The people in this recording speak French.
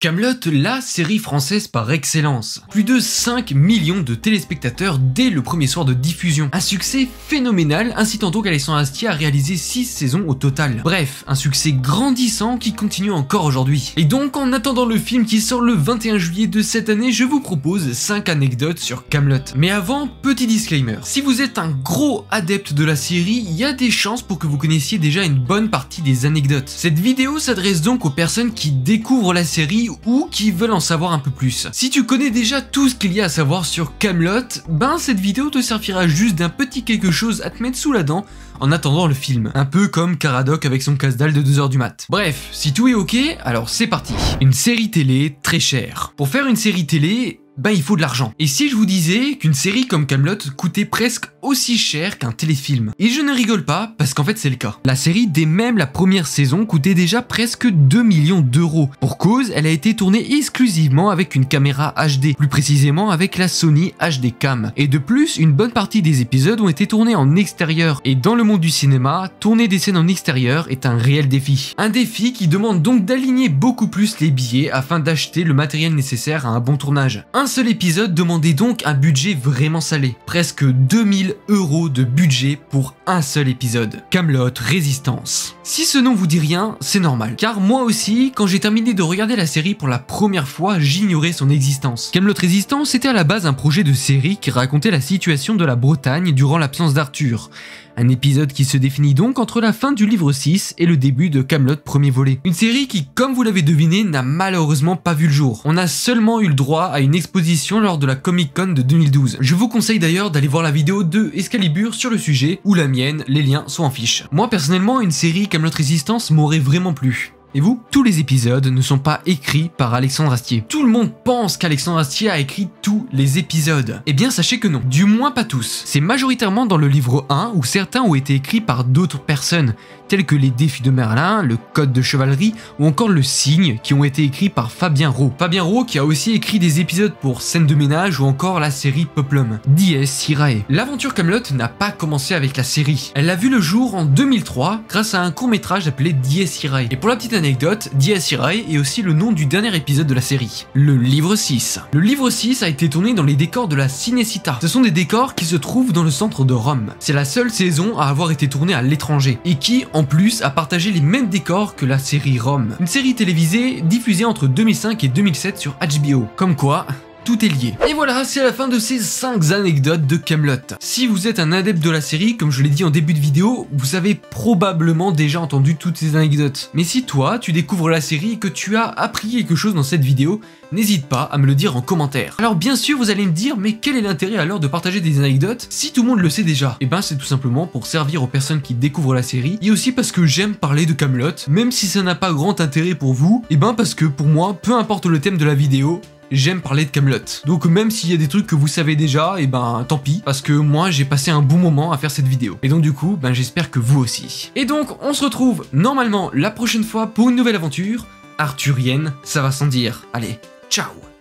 Kaamelott, la série française par excellence. Plus de 5 millions de téléspectateurs dès le premier soir de diffusion. Un succès phénoménal, incitant donc Alexandre Astier à réaliser 6 saisons au total. Bref, un succès grandissant qui continue encore aujourd'hui. Et donc, en attendant le film qui sort le 21 juillet de cette année, je vous propose 5 anecdotes sur Kaamelott. Mais avant, petit disclaimer. Si vous êtes un gros adepte de la série, il y a des chances pour que vous connaissiez déjà une bonne partie des anecdotes. Cette vidéo s'adresse donc aux personnes qui découvrent la série ou qui veulent en savoir un peu plus. Si tu connais déjà tout ce qu'il y a à savoir sur Kaamelott, ben cette vidéo te servira juste d'un petit quelque chose à te mettre sous la dent en attendant le film. Un peu comme Caradoc avec son casse-dalle de 2h du mat. Bref, si tout est ok, alors c'est parti. Une série télé très chère. Pour faire une série télé, il faut de l'argent. Et si je vous disais qu'une série comme Kaamelott coûtait presque aussi cher qu'un téléfilm? Et je ne rigole pas, parce qu'en fait c'est le cas. La série, dès même la première saison, coûtait déjà presque 2 millions d'euros. Pour cause, elle a été tournée exclusivement avec une caméra HD, plus précisément avec la Sony HD Cam. Et de plus, une bonne partie des épisodes ont été tournés en extérieur. Et dans le monde du cinéma, tourner des scènes en extérieur est un réel défi. Un défi qui demande donc d'aligner beaucoup plus les billets afin d'acheter le matériel nécessaire à un bon tournage. Un seul épisode demandait donc un budget vraiment salé. Presque 2000 € de budget pour un seul épisode. Kaamelott Résistance. Si ce nom vous dit rien, c'est normal. Car moi aussi, quand j'ai terminé de regarder la série pour la première fois, j'ignorais son existence. Kaamelott Résistance était à la base un projet de série qui racontait la situation de la Bretagne durant l'absence d'Arthur. Un épisode qui se définit donc entre la fin du livre 6 et le début de Kaamelott premier volet. Une série qui, comme vous l'avez deviné, n'a malheureusement pas vu le jour. On a seulement eu le droit à une exposition lors de la Comic Con de 2012. Je vous conseille d'ailleurs d'aller voir la vidéo de Excalibur sur le sujet, ou la mienne, les liens sont en fiche. Moi personnellement, une série Kaamelott Résistance m'aurait vraiment plu. Et vous? Tous les épisodes ne sont pas écrits par Alexandre Astier. Tout le monde pense qu'Alexandre Astier a écrit tous les épisodes. Eh bien sachez que non, du moins pas tous. C'est majoritairement dans le livre 1 où certains ont été écrits par d'autres personnes, tels que les défis de Merlin, le code de chevalerie ou encore le cygne qui ont été écrits par Fabien Rau. Fabien Rau qui a aussi écrit des épisodes pour Scène de ménage ou encore la série Peplum. Dies Irae. L'aventure Kaamelott n'a pas commencé avec la série. Elle a vu le jour en 2003 grâce à un court-métrage appelé Dies Irae. Et pour la petite anecdote, Dies Irae est aussi le nom du dernier épisode de la série, le livre 6. Le livre 6 a été tourné dans les décors de la Cinecittà. Ce sont des décors qui se trouvent dans le centre de Rome. C'est la seule saison à avoir été tournée à l'étranger et qui, en plus, a partagé les mêmes décors que la série Rome. Une série télévisée diffusée entre 2005 et 2007 sur HBO. Comme quoi, tout est lié. Et voilà, c'est la fin de ces 5 anecdotes de Kaamelott. Si vous êtes un adepte de la série, comme je l'ai dit en début de vidéo, vous avez probablement déjà entendu toutes ces anecdotes. Mais si toi, tu découvres la série et que tu as appris quelque chose dans cette vidéo, n'hésite pas à me le dire en commentaire. Alors bien sûr, vous allez me dire, mais quel est l'intérêt alors de partager des anecdotes si tout le monde le sait déjà? Et ben c'est tout simplement pour servir aux personnes qui découvrent la série, et aussi parce que j'aime parler de Kaamelott, même si ça n'a pas grand intérêt pour vous, et ben parce que pour moi, peu importe le thème de la vidéo, j'aime parler de Kaamelott. Donc même s'il y a des trucs que vous savez déjà, et ben tant pis, parce que moi j'ai passé un bon moment à faire cette vidéo. Et donc du coup, j'espère que vous aussi. Et donc on se retrouve normalement la prochaine fois pour une nouvelle aventure arthurienne, ça va sans dire. Allez, ciao!